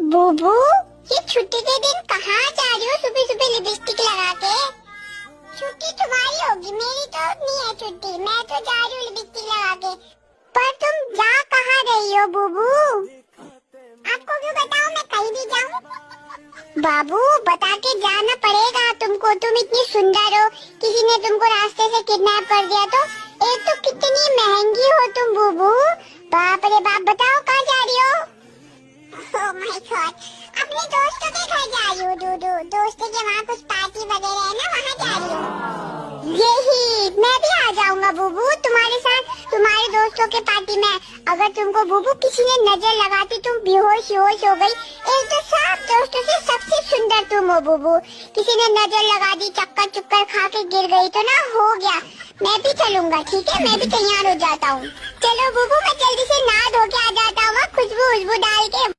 बूबू, ये छुट्टी के दिन कहाँ जा रही हो सुबह सुबह लिपस्टिक लगा के? छुट्टी तुम्हारी होगी, मेरी तो नहीं है छुट्टी। मैं तो जा रही हूँ लिपस्टिक लगा के। पर तुम जा कहाँ रही हो बूबू? आपको क्यों बताऊँ, मैं कहीं भी जाऊँ? बाबू, बता के जाना पड़ेगा तुमको। तुम इतनी सुंदर हो, किसी ने तुमको रास्ते से किडनैप कर दिया तो? एक तो कितनी महंगी हो तुम बूबू। बाप रे बाप, बताओ कहाँ जा रही हो? ओह माय गॉड, अपने दोस्तों के घर जा रही हूँ। दोस्तों के वहाँ कुछ पार्टी वगैरह है ना, वहाँ जा रही हूँ। यही, मैं भी आ जाऊंगा बूबू तुम्हारे साथ, तुम्हारे दोस्तों के पार्टी में। अगर तुमको बूबू किसी ने नजर लगाती, तुम बेहोश हो गई। एक तो सब दोस्तों से सबसे सुंदर तुम हो बूबू। किसी ने नजर लगा दी, चक्कर चुक्कर खा के गिर गई तो ना, हो गया। मैं भी चलूंगा, ठीक है? मैं भी तैयार हो जाता हूँ। चलो बूबू, मैं जल्दी से नहा धो के आ जाता हूँ, खुशबू डाल के।